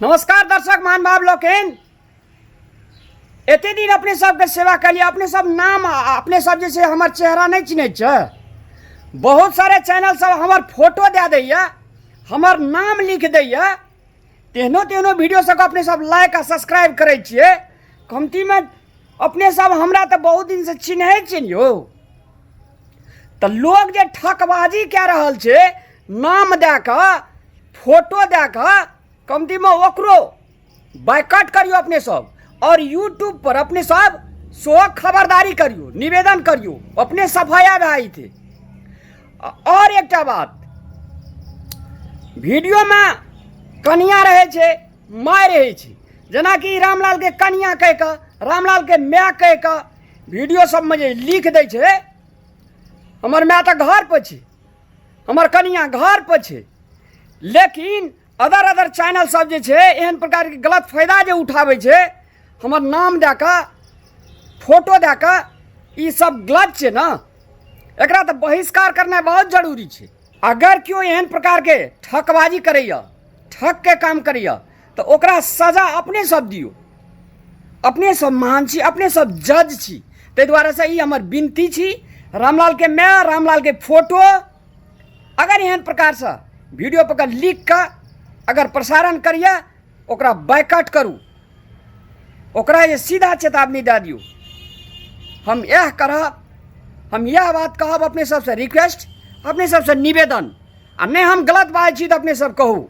नमस्कार दर्शक मान भाव लोकेन, एते दिन अपने सबके सेवा करिए। अपने सब नाम अपने सब जैसे हमार चेहरा नहीं चिन्ह छ। बहुत सारे चैनल सब हमार फोटो दे दैया, हमार नाम लिख दैया। तेहनो तेहनो वीडियो सब अपने सब लाइक आ सब्सक्राइब करे छिए। कमती में अपने सब हमरा तो बहुत दिन से चिन्हे चिन्हियो। तो लोग जे ठकबाजी कह रहल छे, नाम दे के फोटो दे के, कमती में ओकरो बाइकआउट करियो अपने सब। और यूट्यूब पर अपने सब सो खबरदारी करियो, निवेदन करियो, अपने सफाया भाई थे। और एक बात, वीडियो में कनिया रहे छे, माय रहे छे, जना कि रामलाल के कनिया कह के, रामलाल के माय कह के वीडियो सब में जे लिख दे छे, हमर माय तो घर पर छे, हमर कनिया घर पर छे। लेकिन अदर चैनल सब जे छे एहन प्रकार के गलत फायदा जे उठावे छे, हमर नाम दे के फोटो दे के, ई सब गलत छे ना। एकरा तो बहिष्कार करना बहुत जरूरी छे। अगर क्यों एहन प्रकार के ठकबाजी करैया, ठक के काम करैया, तो ओकरा सजा अपने सब दियो। अपने सब मान छी, अपने सब जज छी। ते द्वारा से ई हमर विनती छी, रामलाल के मैं, रामलाल के फोटो अगर एहन प्रकार से वीडियो पर लिख के अगर प्रसारण करिए, ओकरा बाइकआउट करू, ओकरा ये सीधा चेतावनी दे दियो। हम यह करब, हम यह बात कहब अपने सबसे रिक्वेस्ट, अपने सबसे निवेदन। आ नहीं हम गलत बात छी तो अपने सब कहू,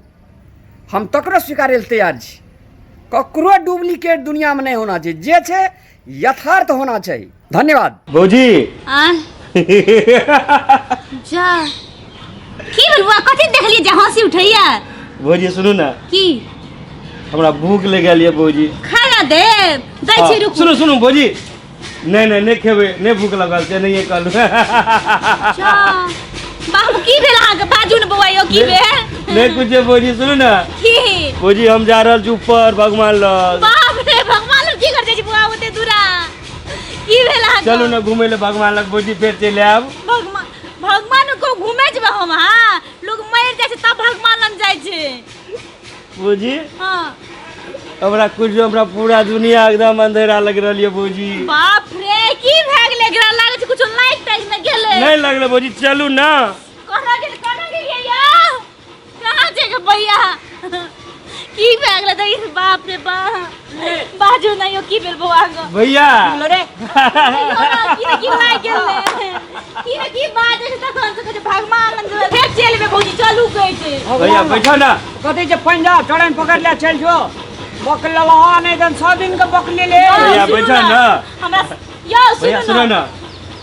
हम तकरो स्वीकारे तैयार छी। ककरो डुप्लीकेट दुनिया में नहीं होना चाहिए, जे छे यथार्थ होना चाहिए। धन्यवाद भौजी। जा की बोलबा, कथि देखलिए जे हंसी उठैया? भौजी सुनू ना, की हमरा भूख लग गेल ये भौजी। खाना दे दै छी, रुक। सुनू सुनू भौजी, नहीं खेबे, नहीं भूख लगल छै, नहीं कहलू। जा बाबू की भेल अहाँ के? बाजू न बौआ, यो की भेल? नहीं कुछ भौजी, सुनू ना की भौजी, हम जा रहल छी ऊपर भगवान लग। बाप रे, भगवान लोग की कर दे छी बुआ ओते दूरा? की भेल अहाँ? चलू ना घूमे ले भगवान लग भौजी, फिर चले आब। भगवान को घूमे जब हम, हां लोग मर जाय छै तब भगवान लग जाय छै भौजी। हां हमरा कुछ हमरा पूरा दुनिया एकदम अंधेरा लग रहल ये भौजी। बाप रे, की भए गेलै? एकरा लागे छै कुछ लाइट टाइट में गेलै। नहीं लगले भौजी, चलू ना। कहां गेलियै यौ? कहां छै के भैया? की भए गेलै दई? बाप रे बाप, बाजू ना यो की भेल बौआ ग? भैया बोलो रे की लाग गेलै? की बात है तखन से भगवान मंदिर फेर चलबे भौजी, चलू कहै छै। भैया बैठो ना। कथी जे पंजाब ट्रेन पकड़ ले चल जो, बकला लहा नहीं दन 100 दिन के बकले ले। भैया बैठो ना। हमरा यो भैया सुनो ना,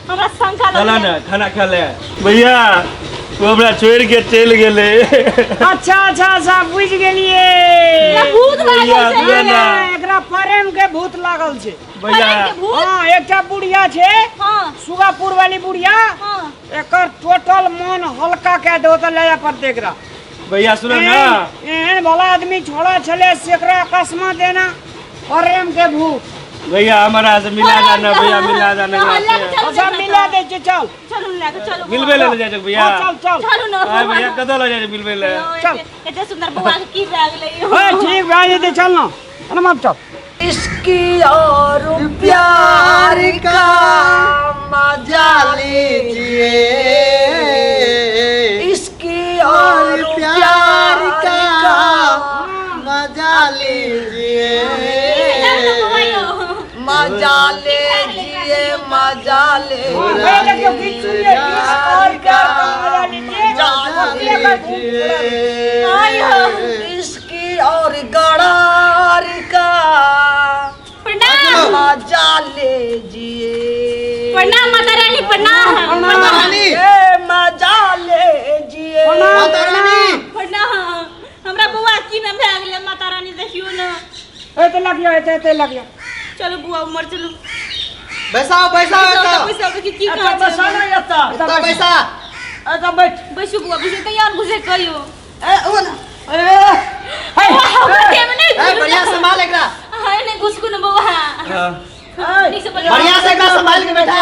हमरा संख्या चला ना खाना खा ले। भैया वो हमरा छोड़ के चल गेले। अच्छा बुझ गेलिए। भूत लागल छै एकरा प्रेम के भूत लागल छै भैया। हां एकटा बुढ़िया छै, हां सुगापुर वाली बुढ़िया, हां एकर टोटल मन हल्का कह दो तो ले पर देखरा। भैया सुनो ना, एहन भला आदमी छोड़ा छले सेकरा कसमा देना प्रेम के भूत। भैया हमारा से मिला जाना, भैया मिला जाना। अच्छा मिला दे छै, चल चलू लेके चलो मिलबे ले जाय छै भैया। चल चलू ना भैया कदो ले जाय छै मिलबे ले? चल। एते सुंदर बौआ के की भए गेलै यो? हां ठीक भाई ये चल ना, हनुमान चल। इसकी और प्यार का मजा लीजिए, इसकी और प्यार का मजा लीजिए, मजा लीजिए, मजा लीजिए, इसकी और गड़ार का मजा लीजिए। प्रणाम माता रानी, प्रणाम माता रानी, मजा लीजिए, माता रानी। प्रणाम। हमरा बौआ की न भए गेलै माता रानी, देखियो न। एते लग गया। चलो बुआ उमर चलो। बैसाओ पैसा की कहां छै? बसा ना यता पैसा अच्छा बैठ। बैसु बुआ, बैसे तैयार घुसे कहियो। ए बढ़िया संभाल एकरा, हाय ने घुसकु न बौआ। ठीक से बढ़िया से एकरा संभाल के बैठा।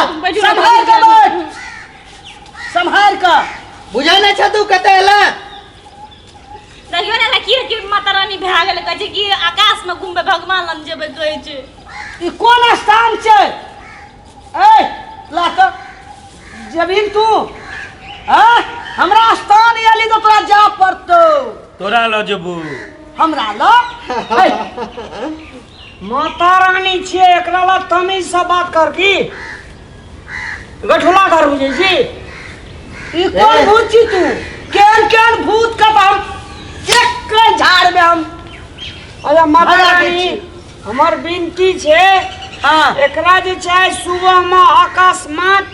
संभाल के बुझै नै छ तू कते एला? देखियो ना कि माता रानी भए गेल कहै छै कि आकाश में घूमबे भगवान लग जेबै कहै छै। ई कोन स्थान छै? ए लात जमीन तू हमरा स्थान आली तो तोरा जा पड़तो। तोरा लो जेबू हमरा लो माता रानी छियै एकरा ला तमीज से बात कर की गठुला कर बुझै छी। ई कोन भूत छी तू? केन केन भूत का हम एक झाड़ में हम अरे माता रानी हमर विनती छै एकरा जे छै सुबह में अकस्मात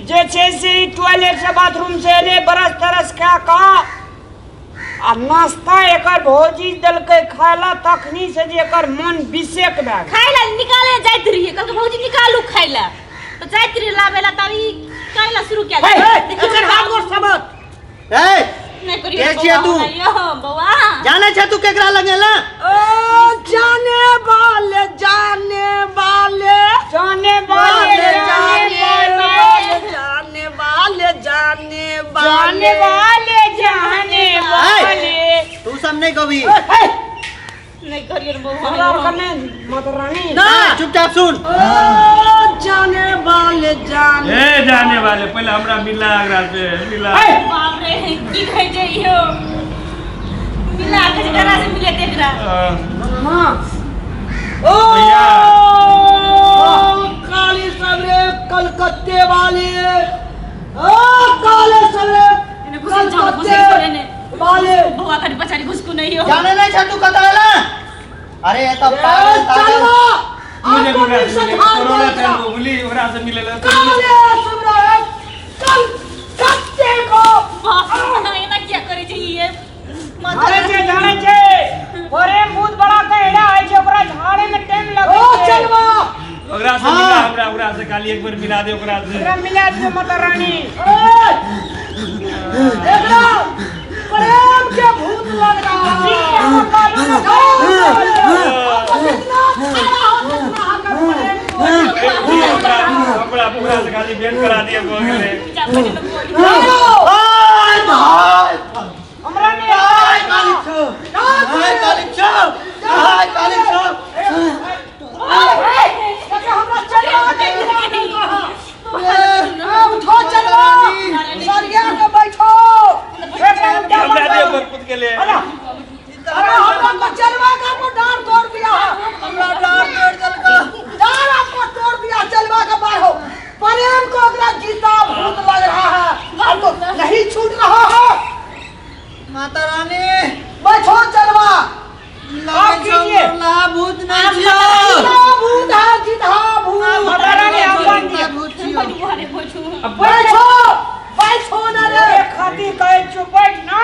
जे छै से टॉयलेट से बाथरूम से एले बरस तरस क्या का आ नाश्ता एकर भौजी दलकै खायला तखनी से जे एकर मन विषेक भए गेल। खाइला निकाले जाइत रहिए कहलकै भौजी निकालू खाइला तो जाइत रहिए लावेला तब ई खाइला शुरू किया। एकर हाथ गोर सबत ए नहीं करिए के छियै तू? बौआ जाने छै तू केकरा लगेला? ओ जाने वाले जाने वाले जाने वाले जाने वाले जाने वाले जाने वाले तू सब नहीं कभी नहीं करिए बौआ माता रानी ना चुपचाप सुन। जाने वाले जाने ए जाने वाले पहले हमरा मिला एकरा से मिला। बाप रे की कहै छै यो मिला के करा से मिले देखरा हाँ ओ भैया। काली सबरे कलकत्ते वाले ओ काले सबरे कलकत्ते वाले बौआ कट पछाड़ी घुसकू नहीं हो जाने नहीं छै तू कतला? अरे ये तो पागल पागल मुझे ओकरा से मिले कोरोना टाइम में बोली ओकरा से मिलेला काले सबरे कलकत्ते को बाप रे एना क्या करे छै ये जाने छे प्रेम बहुत बड़ा कहड़ा है छे ओकरा झाड़े में टाइम लगे ओ चलवा ओकरा से मिला हमरा ओकरा से खाली एक बार मिला दे ओकरा से। ओकरा मिला दे माता रानी। देखो प्रेम के भूत लग रहा हमरा पूरा से खाली भेंट करा दिए हो गेले। हमरा ने हाय काली छो हाय काली छो हाय काली छो हमरा चलवा उठो चलवा सरिया के बैठो हमरा दे पर कूद गेले। अरे हमरा को चलवा का को डार तोड़ दिया हमरा डार तोड़ दलका डार आपको तोड़ दिया चलवा का बाहर प्रेम को अगला जीता भूत लग रहा है अब तो नहीं छूट रहा है। माता रानी बैठो चलवा आप कीजिए ला भूत नहीं छियो भूत है जीता भूत माता रानी हम बन दिया भूत छियो। बौआ रे पोछू बैठो बैठो ना रे खाती कहे चुप बैठ ना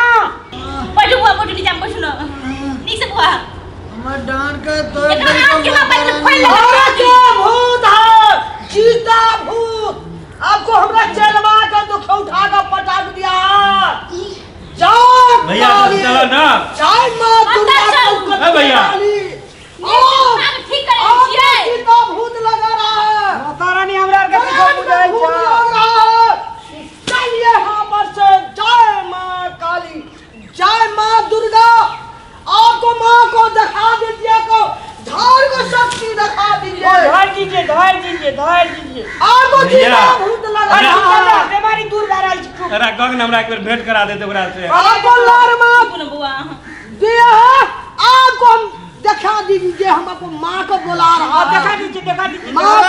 बैठू बुआ बोटी नीचे बैठू ना नीचे से बुआ हमर डांड के तोड़ एकरा हाथ के मोबाइल में खोल अरे ले क्या भूत है जीता भूत आपको हमरा चलवा का दुख उठा कर पटाक दिया जाओ भैया चलो ना चाय मां दुर्गा को ए भैया ठीक करे छियै जीता भूत लगा रहा है माता रानी हमरा के भूत लग रहा है। चलिए यहां पर से जय मां काली जय मां दुर्गा आपको मां को दिखा दीजिए को झाड़ को शक्ति दिखा दीजिए धार दीजिए धार दीजिए धार दीजिए आपको जीता भूत लगा रहा है बीमारी दूर कर रहा है। अरे गगन हमरा एक बार भेंट करा देते ओकरा से। आपको लार मां बुआ बुआ दिया है आपको हम दिखा दीजिए हम आपको माँ को बुला रहा है दिखा दीजिए माँ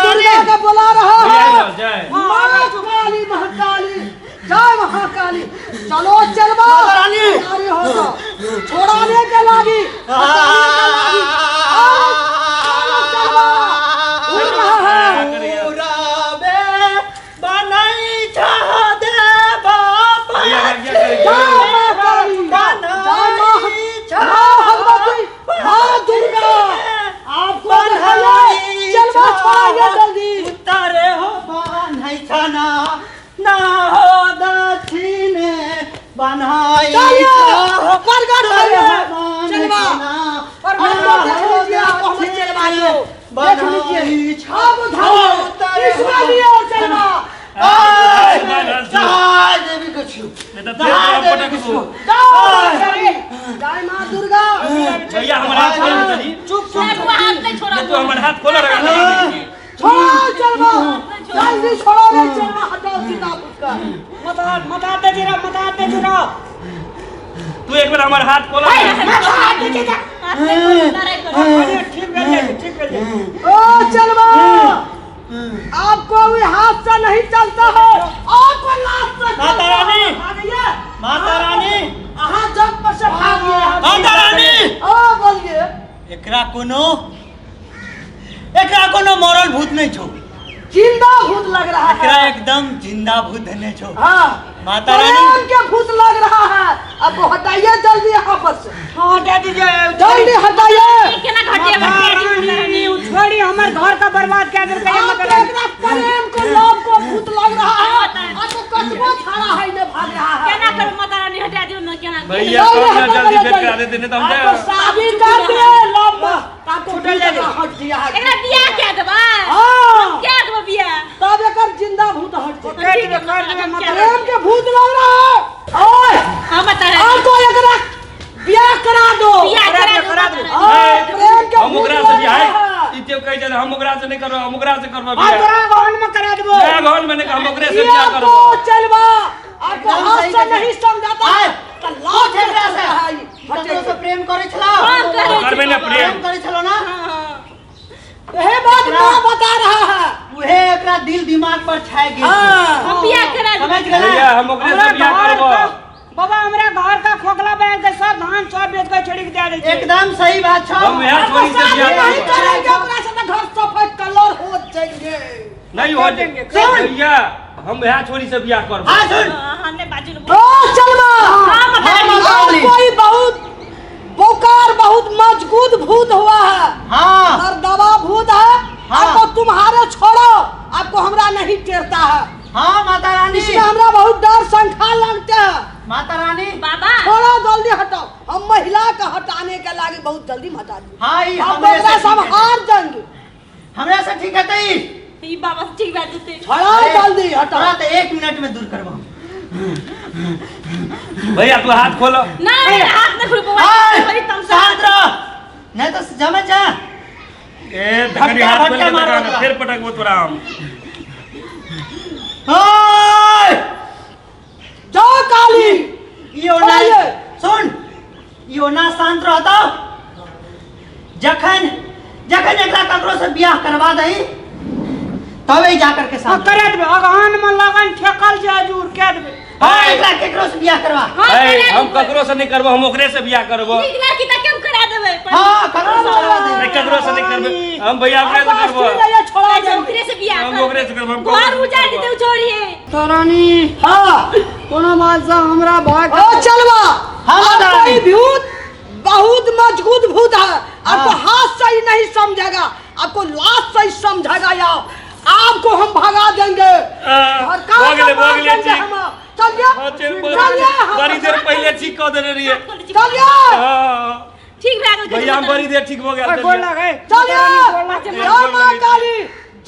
दुर्गा को बुला रहा है जय माँ काली महाकाली जय महाकाली चलो चलवा तैयारी हो जाओ छोड़ाने के लागी जय देवी को छु जय माँ दुर्गा। भैया हमारा हाथ खोल दे चुप मैं बुआ हाथ नहीं छोड़ा तू हमारा हाथ खोल रहा छोड़ो चलवा जल्दी छोड़ो रे चलवा हटाओ सीधा उसका मत आते जीरा तू एक बार हमारा हाथ खोल हाथ नहीं खोला ठीक है ओ चलवा आपको भी हाथ से नहीं चलता है आपको लात से माता रानी माता रानी हाँ जग पर से भागिए माता रानी हाँ बोलिए एकरा कोनो मरल भूत नहीं छो जिंदा भूत लग रहा एकरा है एकदम जिंदा भूत नहीं छो हाँ माता रानी प्रेम के भूत लग रहा है आपको हटाइए जल्दी यहाँ पर से हाँ हटा दीजिए जल्दी हटाइए केना घटिया छोड़ी हमारे घर का बर्बाद क्या कर प्रेम को लोभ को भूत लग रहा है आपको कस्बा खड़ा है ने भाग रहा है केना कर माता रानी हटा दियो ना केना भैया जल्दी भेंट करा देते नहीं तो हम आपको जाए शादी कर दिए लोभ आपको हट दिया है एकरा बियाह क्या देबा हाँ क्या देबा बियाह तब एकर जिंदा भूत हट ठीक है, प्रेम के भूत लग रहा है ओए हां माता रानी आपको एकरा ब्याह करा दो बियाह करा दो प्रेम के हम भूत ओकरा लग से रहा बियाह है इते कह जे हम ओकरा से नहीं करबो हम ओकरा से करबो हाँ बियाह तोरा गाँव में करा देबो मैं घर में नहीं हम ओकरे से ये बियाह आपको करबो चलवा आपको हाथ से नहीं समझाता है तो लात लात से से हटे से प्रेम करे छला हाँ, करे करबे ना प्रेम करे छलो ना यही बात मां बता रहा है उहे एकरा दिल दिमाग पर छाए गेल हम बियाह करा दो समझ गए भैया हम ओकरे से बियाह करबो बाबा हमरा घर का खोखला बैल के सब धान सब बेच के छड़ी के दे दे एकदम सही बात छो हम यहाँ छोड़ी से बियाह नहीं करबो करेंगे ओकरा से तो घर सफेद कलर हो जाएंगे नहीं हो जाएंगे भैया हम यहाँ छोड़ी से बियाह करबो हां सुन हमने बाजू ओ चलवा हां माता रानी आज कोई बहुत बोकार बहुत मजबूत भूत हुआ है हां दबा भूत है आपको तुम्हारे छोड़ो आपको हमरा नहीं टेरता है हां माता रानी इसलिए हमरा बहुत डर संख्या लगता है माता रानी बाबा थोड़ा जल्दी हटाओ हम महिला का हटाने के लागे बहुत जल्दी हटा दी हां ई हम हमरे से सब ठीक है। हार जाएंगे हमरा से ठीक है तई ई बाबा ठीक बात देते छोड़ो जल्दी हटाओ तोरा तो 1 मिनट में दूर करबो भैया तू हाथ खोलो ना मेरा हाथ नहीं खुल हाय, पावा बड़ी तमसा शांत रहो नहीं तो समझ जा ए धकरी हाथ खोल के लगाना फिर पटकबो तोरा हम हाय जाओ काली यो ना आइए। सुन यो ना शांत रहता जखन एकरा ककरो से बियाह करवा दई तबे जा करके शांत करे देबे अगहन में लगन ठेकल जे हजूर के देबे हां एकरा केकरो से बियाह करवा ए हम ककरो से नहीं करबो हम ओकरे से बियाह करबो निकला की तक करा देबे हां ककरो से करवा दे नहीं ककरो से नहीं करबो हम भैया ओकरे से करबो छोड़ा ऐसे ओकरे से बियाह हम ओकरे से करबो हम घर उजाड़ के तू छोड़िए तरानी हां कोनो बात से हमरा भाग ओ चलवा हाँ, आपको रानी। ये भूत बहुत मजबूत भूत है आपको हाथ से ही नहीं समझेगा आपको लात से ही समझेगा या आपको हम भगा देंगे और कहाँ हो गेले से भाग देंगे ठीक हम? चलिए बड़ी देर पहले ठीक कर देने रहिए चलिए हां ठीक भए गेल भैया हम बड़ी देर ठीक हो गया चलिए जय माँ काली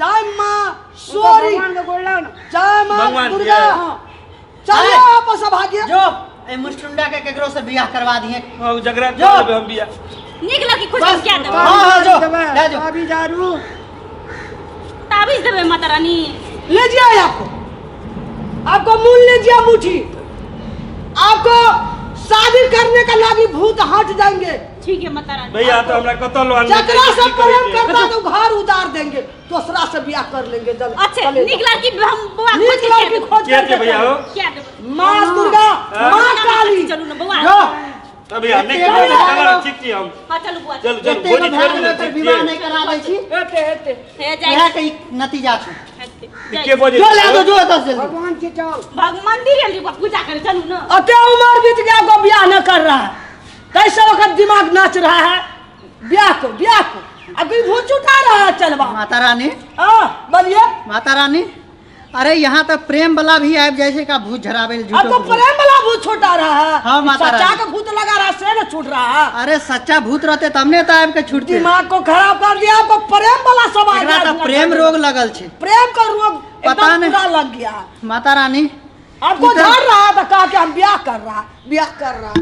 जय माँ सूरी जय माँ भगवान दुर्गा जय। चलिए आपस में भागिए जो ए मुस्टुंडा के केकरो से बियाह करवा दिए हां जगरा जो। कर हम बियाह निकला की खुश बस। क्या देबे हाँ, जो ले जो अभी जारू ताबीज देबे माता रानी लीजिए आपको मूल लीजिए मुट्ठी आपको शादी करने का लागी भूत हट जाएंगे ठीक है माता रानी भैया तो हमरा कतल लो जकरा से प्रेम करता तो घर उतार देंगे दूसरा से ब्याह कर लेंगे जल अच्छा निकला की हम बुआ नीक खोज के लड़की खोज क्या थे भैया हो क्या देबे माँ दुर्गा माँ काली चलू ना बुआ जो अभी नहीं चलो ठीक छी हम हां चलू बुआ चल चल एते गोली को छोड़ भैया दे के विवाह नहीं कराबै छी हे जाए यह के नतीजा छ के बोले जो ले दो जो दस जल्दी भगवान के चल भगवान मंदिर जल्दी पूजा करे चलू ना अते उम्र बीत गया को ब्याह न कर रहा है कैसे वक्त दिमाग नाच रहा है ब्याह को अभी भूत उठा रहा है चलवा माता रानी बोलिए माता रानी अरे यहाँ तो प्रेम वाला भी आब जैसे का भूत झरावे आपको प्रेम वाला भूत छूटा रहा है हाँ, माता सच्चा रानी। का भूत लगा रहा है से न छूट रहा है अरे सच्चा भूत रहते तबने तो आब के छूटते दिमाग को खराब कर दिया आपको प्रेम वाला सब आ एकरा गया तो प्रेम रोग लगल छे प्रेम का रोग पता एकदम नहीं। पूरा लग गया। माता रानी आपको इधर- झाड़ रहा था, कहा कि हम ब्याह कर रहा, ब्याह कर रहा।